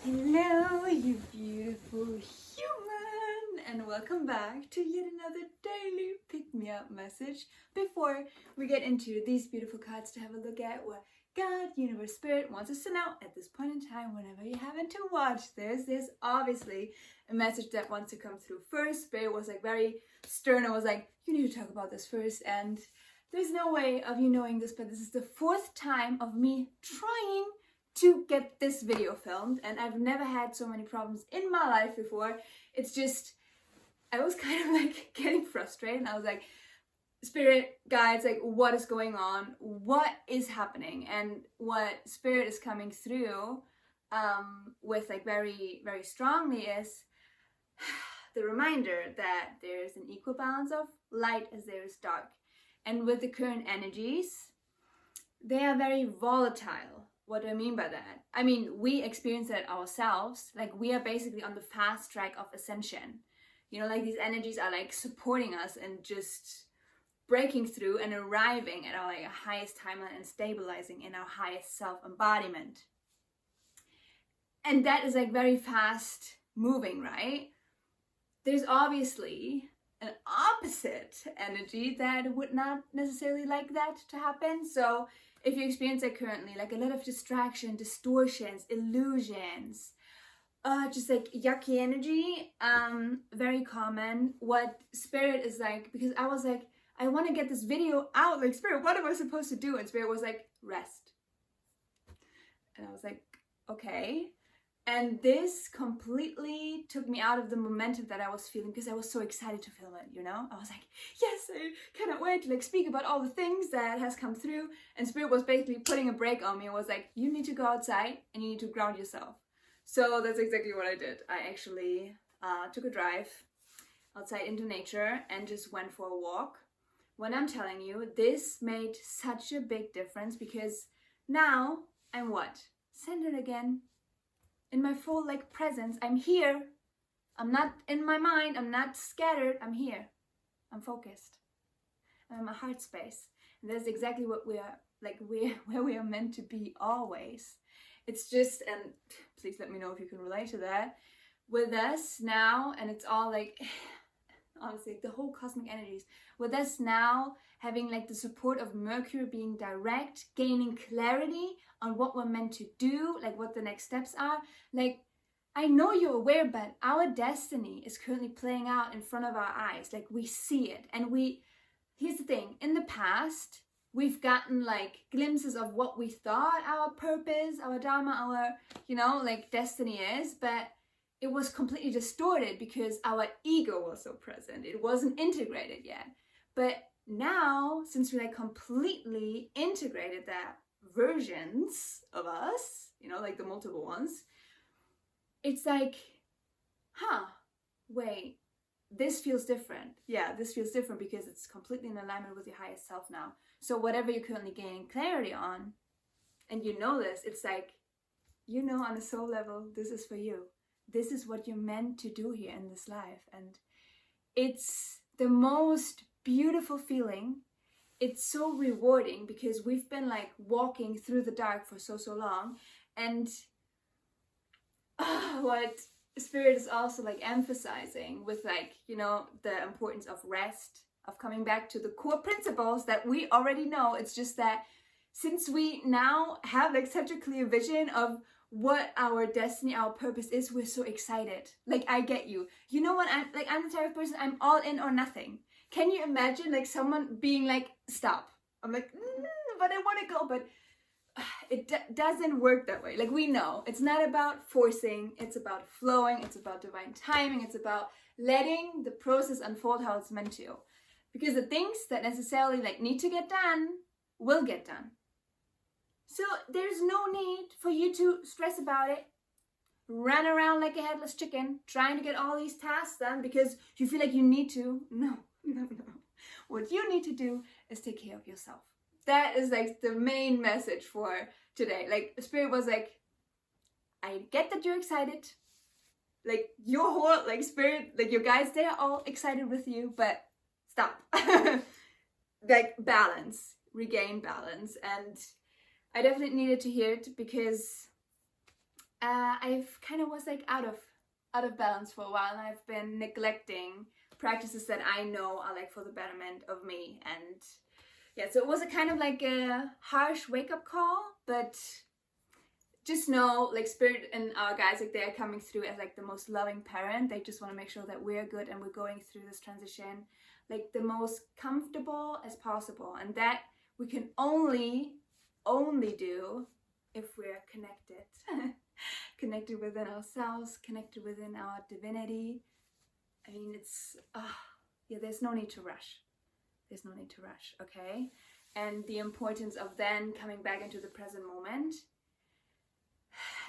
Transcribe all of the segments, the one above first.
Hello, you beautiful human, and welcome back to yet another daily pick-me-up message. Before we get into these beautiful cards to have a look at what God, Universe, Spirit wants us to know at this point in time, whenever you happen to watch this, there's obviously a message that wants to come through first. Spirit was like very stern and was like, you need to talk about this first, and there's no way of you knowing this, but this is the fourth time of me trying to get this video filmed, and I've never had so many problems in my life before. It's just, I was kind of like getting frustrated, and I was like, Spirit guides, like, what is going on? What is happening? And what Spirit is coming through with like very, very strongly is the reminder that there's an equal balance of light as there is dark. And with the current energies, they are very volatile. What do I mean by that? I mean, we experience it ourselves. Like, we are basically on the fast track of ascension. You know, like, these energies are like supporting us and just breaking through and arriving at our like highest timeline and stabilizing in our highest self-embodiment. And that is like very fast moving, right? There's obviously an opposite energy that would not necessarily like that to happen. So if you experience it currently, like a lot of distraction, distortions, illusions, just like yucky energy, very common. What Spirit is like, because I was like, I want to get this video out, like, Spirit, what am I supposed to do? And Spirit was like, rest. And I was like, okay. And this completely took me out of the momentum that I was feeling, because I was so excited to film it, you know? I was like, yes, I cannot wait to like speak about all the things that has come through. And Spirit was basically putting a break on me and was like, you need to go outside and you need to ground yourself. So that's exactly what I did. I actually took a drive outside into nature and just went for a walk. When I'm telling you, this made such a big difference, because now I'm what? Centered again. In my full like presence, I'm here. I'm not in my mind, I'm not scattered, I'm here. I'm focused. I'm in my heart space. And that's exactly what we are, like, where we are meant to be always. It's just, and please let me know if you can relate to that, with us now, and it's all like, honestly, the whole cosmic energies, with us now having like the support of Mercury being direct, gaining clarity on what we're meant to do, like what the next steps are. Like, I know you're aware, but our destiny is currently playing out in front of our eyes. Like, we see it. And here's the thing, in the past, we've gotten like glimpses of what we thought our purpose, our dharma, our, you know, like destiny is, but it was completely distorted because our ego was so present. It wasn't integrated yet. But now, since we like completely integrated that versions of us, you know, like the multiple ones, it's like, wait, this feels different. Yeah, this feels different because it's completely in alignment with your highest self now. So whatever you're currently gaining clarity on, and you know this, it's like, you know, on a soul level, this is for you. This is what you're meant to do here in this life. And it's the most beautiful feeling. It's so rewarding because we've been like walking through the dark for so long. And what Spirit is also like emphasizing with, like, you know, the importance of rest, of coming back to the core principles that we already know. It's just that since we now have like such a clear vision of what our destiny, our purpose is, we're so excited. Like, I get you. You know what? I'm the type of person, I'm all in or nothing. Can you imagine like someone being like, stop? I'm like, but I want to go, but it doesn't work that way. Like, we know it's not about forcing, it's about flowing, it's about divine timing, it's about letting the process unfold how it's meant to. Because the things that necessarily like need to get done will get done. So there's no need for you to stress about it, run around like a headless chicken, trying to get all these tasks done because you feel like you need to. No. What you need to do is take care of yourself. That is like the main message for today. Like, Spirit was like, I get that you're excited. Like, your whole, like, Spirit, like, your guides, they're all excited with you, but stop. Like, balance, regain balance. And I definitely needed to hear it because I've kind of was like out of balance for a while, and I've been neglecting practices that I know are like for the betterment of me. And yeah, so it was a kind of like a harsh wake-up call, but just know, like, Spirit and our guys, like, they're coming through as like the most loving parent. They just want to make sure that we're good and we're going through this transition like the most comfortable as possible, and that we can only do if we're connected. Connected within ourselves, connected within our divinity. I mean, it's yeah, there's no need to rush. There's no need to rush, okay? And the importance of then coming back into the present moment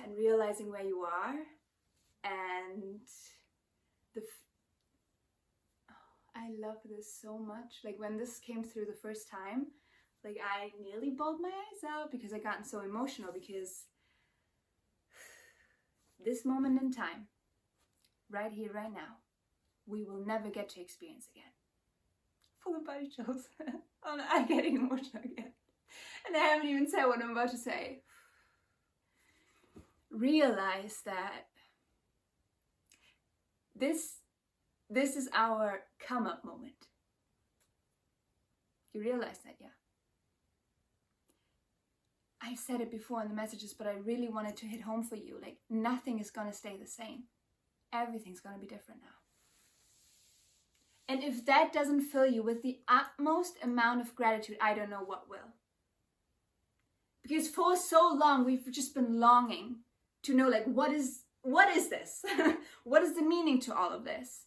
and realizing where you are, and I love this so much. Like, when this came through the first time, like, I nearly bawled my eyes out because I gotten so emotional, because this moment in time, right here, right now, we will never get to experience again. Full of body chills. Oh, no, I'm getting emotional again. And I haven't even said what I'm about to say. Realize that this is our come up moment. You realize that, yeah? I said it before in the messages, but I really wanted to hit home for you. Like, nothing is gonna stay the same. Everything's gonna be different now. And if that doesn't fill you with the utmost amount of gratitude, I don't know what will. Because for so long, we've just been longing to know, like, what is this? What is the meaning to all of this?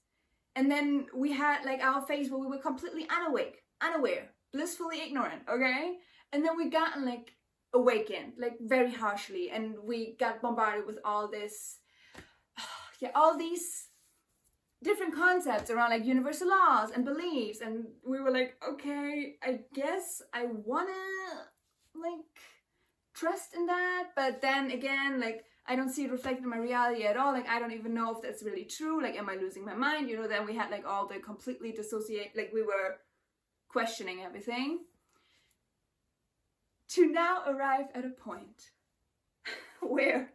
And then we had like our phase where we were completely unaware, blissfully ignorant, okay? And then we got like awakened, like very harshly, and we got bombarded with all this, yeah, all these different concepts around like universal laws and beliefs, and we were like, okay, I guess I wanna like trust in that, but then again, like, I don't see it reflected in my reality at all. Like, I don't even know if that's really true. Like, am I losing my mind? You know, then we had like all the completely dissociate, like we were questioning everything. To now arrive at a point where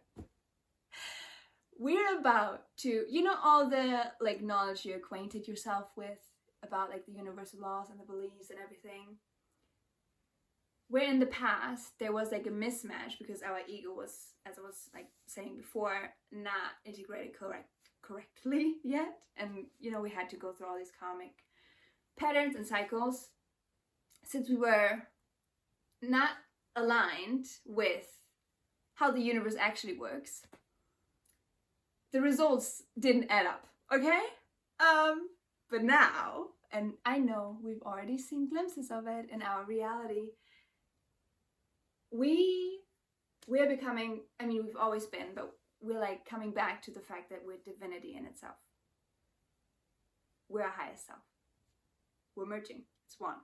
we're about to, you know, all the like knowledge you acquainted yourself with about like the universal laws and the beliefs and everything. Where in the past there was like a mismatch because our ego was, as I was like saying before, not integrated correctly yet, and you know, we had to go through all these karmic patterns and cycles. Since we were not aligned with how the universe actually works, the results didn't add up, okay? But now, and I know we've already seen glimpses of it in our reality, we're becoming, I mean, we've always been, but we're like coming back to the fact that we're divinity in itself. We're our highest self. We're merging. It's one.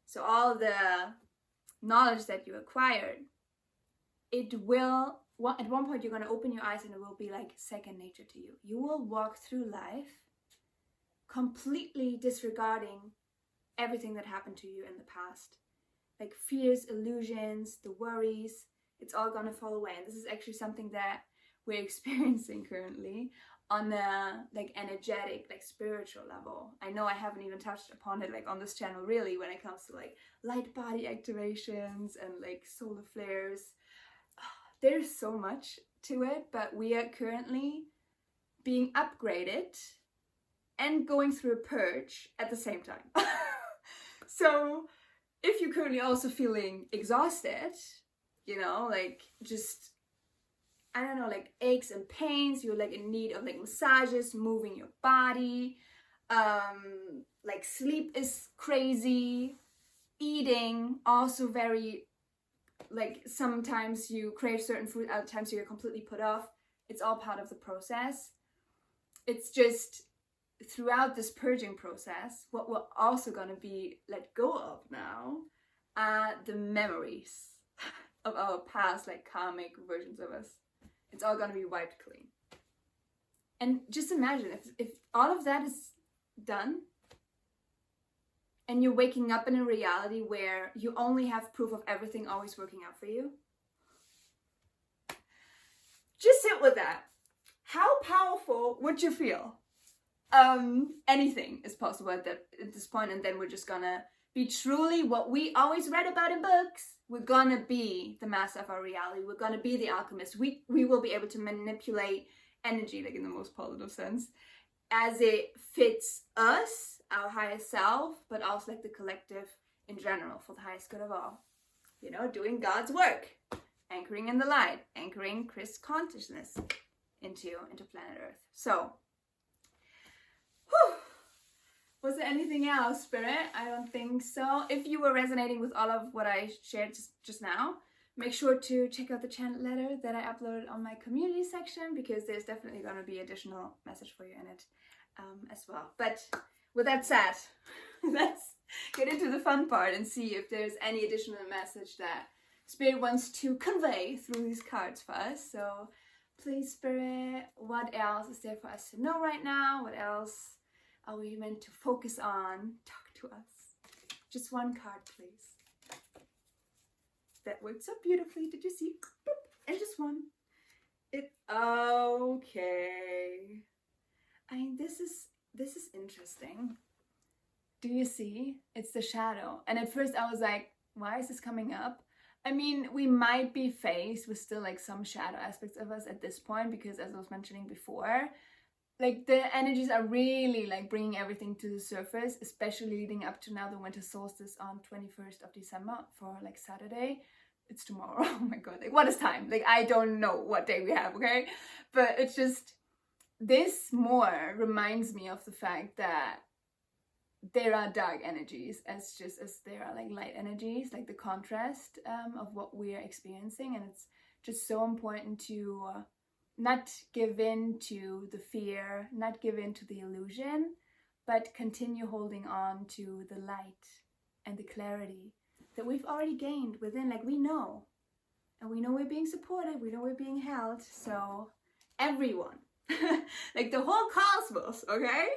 So all the knowledge that you acquired, it will, at one point you're going to open your eyes and it will be like second nature to you. You will walk through life completely disregarding everything that happened to you in the past. Like fears, illusions, the worries, it's all gonna fall away. And this is actually something that we're experiencing currently on a like energetic, like spiritual level. I know I haven't even touched upon it like on this channel really when it comes to like light body activations and like solar flares. There's so much to it, but we are currently being upgraded and going through a purge at the same time. So if you're currently also feeling exhausted, you know, like just, I don't know, like aches and pains, you're like in need of like massages, moving your body, like sleep is crazy, eating also very, like sometimes you crave certain food, other times you're completely put off. It's all part of the process. It's just throughout this purging process, what we're also going to be let go of now are the memories of our past, like karmic versions of us. It's all going to be wiped clean. And just imagine if all of that is done and you're waking up in a reality where you only have proof of everything always working out for you. just sit with that. How powerful would you feel? Anything is possible at this point, and then we're just gonna be truly what we always read about in books. We're gonna be the master of our reality. We're gonna be the alchemist. We will be able to manipulate energy, like in the most positive sense, as it fits us, our higher self, but also like the collective in general, for the highest good of all. You know, doing God's work, anchoring in the light, anchoring Chris consciousness into planet Earth. So, was there anything else, Spirit? I don't think so. If you were resonating with all of what I shared just now, make sure to check out the channel letter that I uploaded on my community section, because there's definitely going to be additional message for you in it as well. But with that said, let's get into the fun part and see if there's any additional message that Spirit wants to convey through these cards for us. So please, Spirit, what else is there for us to know right now? What else are we meant to focus on? Talk to us. Just one card, please. That worked so beautifully. Did you see? And just one. Okay. I mean, this is interesting. Do you see? It's the shadow. And at first I was like, why is this coming up? I mean, we might be faced with still like some shadow aspects of us at this point, because as I was mentioning before, like the energies are really like bringing everything to the surface, especially leading up to now the winter solstice on 21st of December for like Saturday. It's tomorrow. Oh my God, like what is time? Like I don't know what day we have, okay? But it's just, this more reminds me of the fact that there are dark energies as there are like light energies, like the contrast of what we are experiencing. And it's just so important to not give in to the fear, not give in to the illusion, but continue holding on to the light and the clarity that we've already gained within. Like we know, and we know we're being supported, we know we're being held. So everyone, like the whole cosmos, okay,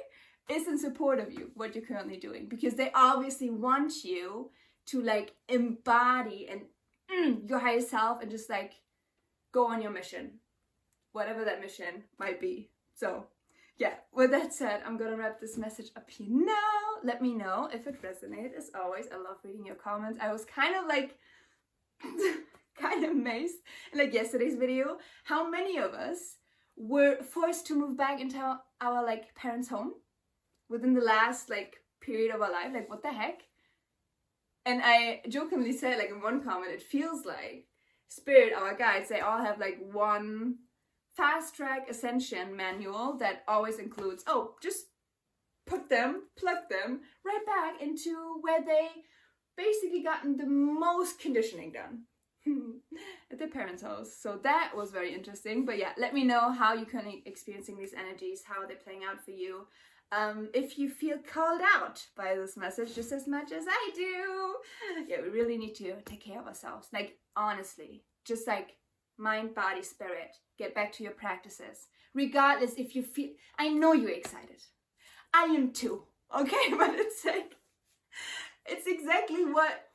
is in support of you, what you're currently doing, because they obviously want you to like embody and your higher self and just like go on your mission, whatever that mission might be. So yeah, with that said, I'm gonna wrap this message up here now. Let me know if it resonated. As always, I love reading your comments. I was kind of like kind of amazed in like yesterday's video how many of us were forced to move back into our like parents' home within the last like period of our life. Like what the heck? And I jokingly said like in one comment, it feels like Spirit, our guides, they all have like one fast track ascension manual that always includes, oh, just plug them right back into where they basically gotten the most conditioning done at their parents' house. So that was very interesting. But yeah, let me know how you're currently experiencing these energies, how they're playing out for you. If you feel called out by this message just as much as I do, yeah, we really need to take care of ourselves. Like honestly, just like mind, body, spirit, get back to your practices. Regardless if you feel, I know you're excited. I am too, okay? But it's like, it's exactly what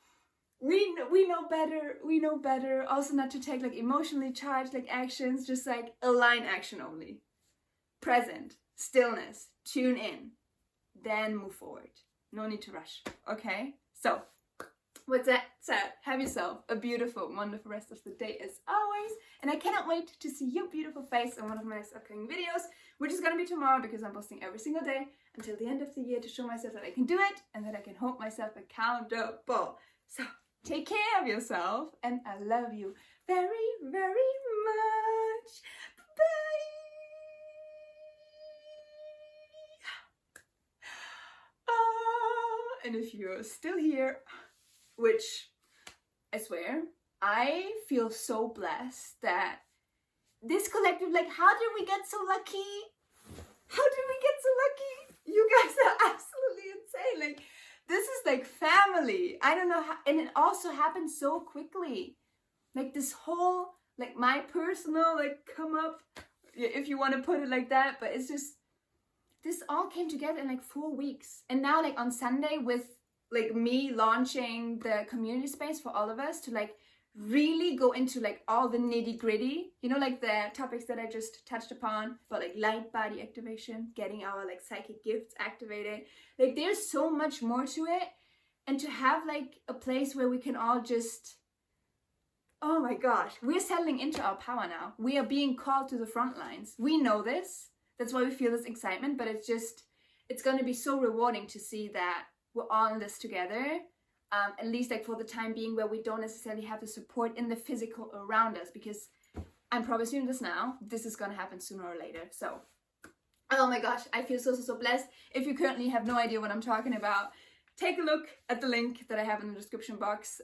we know better. We know better. Also not to take like emotionally charged like actions, just like align action only. Present, stillness, tune in, then move forward. No need to rush, okay? So, with that said, have yourself a beautiful, wonderful rest of the day as always. And I cannot wait to see your beautiful face in one of my next upcoming videos, which is going to be tomorrow, because I'm posting every single day until the end of the year to show myself that I can do it and that I can hold myself accountable. So, take care of yourself, and I love you very, very much. Bye! And if you're still here, which I swear, I feel so blessed that this collective, like, how did we get so lucky? How did we get so lucky? You guys are absolutely insane. Like, this is like family. I don't know how, and it also happened so quickly. Like this whole, like my personal, like come up, if you want to put it like that, but it's just, this all came together in like 4 weeks. And now like on Sunday with like me launching the community space for all of us to like really go into like all the nitty gritty, you know, like the topics that I just touched upon, but like light body activation, getting our like psychic gifts activated. Like there's so much more to it. And to have like a place where we can all just, oh my gosh, we're settling into our power now. We are being called to the front lines. We know this. That's why we feel this excitement, but it's going to be so rewarding to see that we're all in this together. At least like for the time being, where we don't necessarily have the support in the physical around us, because I'm promising this now, this is going to happen sooner or later. So, oh my gosh, I feel so blessed. If you currently have no idea what I'm talking about, take a look at the link that I have in the description box.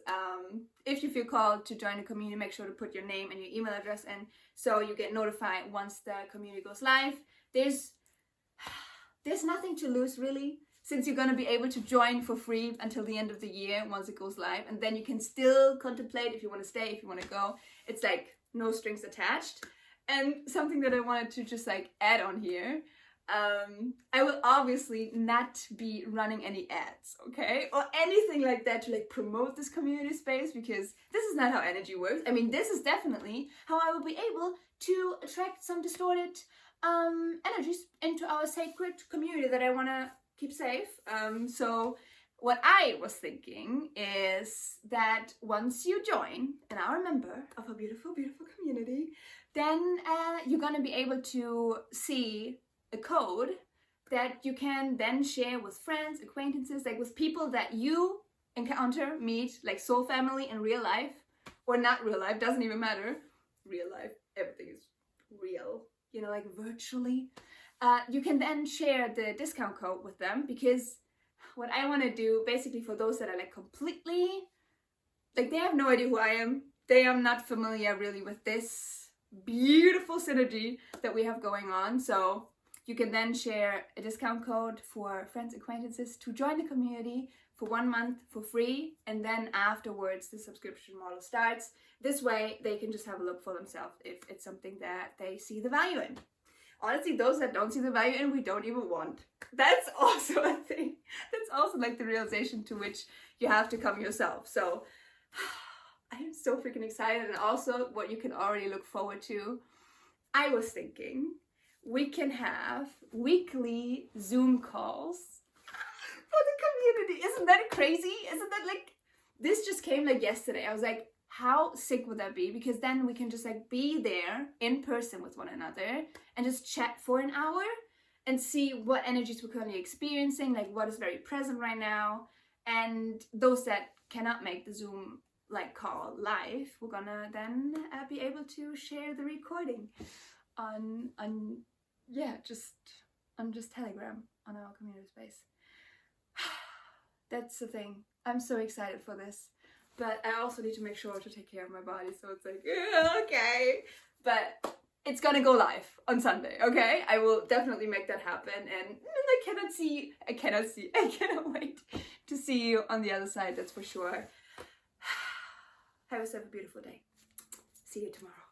If you feel called to join the community, make sure to put your name and your email address in so you get notified once the community goes live. There's nothing to lose really, since you're going to be able to join for free until the end of the year once it goes live, and then you can still contemplate if you want to stay, if you want to go. It's like no strings attached. And something that I wanted to just like add on here, I will obviously not be running any ads, okay, or anything like that to like promote this community space, because this is not how energy works. I mean, this is definitely how I will be able to attract some distorted energies into our sacred community that I want to keep safe. So what I was thinking is that once you join and are a member of a beautiful community, then you're going to be able to see a code that you can then share with friends, acquaintances, like with people that you encounter, meet, like soul family in real life, or not real life, doesn't even matter. Real life, everything is real, you know, like virtually. You can then share the discount code with them, because what I want to do basically for those that are like completely, like they have no idea who I am, they are not familiar really with this beautiful synergy that we have going on. So you can then share a discount code for friends, acquaintances to join the community for 1 month for free, and then afterwards the subscription model starts. This way they can just have a look for themselves if it's something that they see the value in. Honestly, those that don't see the value in, we don't even want. That's also a thing. That's also like the realization to which you have to come yourself. So I am so freaking excited. And also what you can already look forward to, I was thinking we can have weekly Zoom calls for the community. Isn't that crazy? Isn't that like, this just came like yesterday. I was like, how sick would that be? Because then we can just like be there in person with one another and just chat for an hour and see what energies we're currently experiencing, like what is very present right now. And those that cannot make the Zoom like call live, we're gonna then be able to share the recording on just Telegram on our community space. That's the thing. I'm so excited for this. But I also need to make sure to take care of my body, so it's like, okay. But it's gonna go live on Sunday, okay? I will definitely make that happen, and I cannot wait to see you on the other side, that's for sure. Have yourself a beautiful day. See you tomorrow.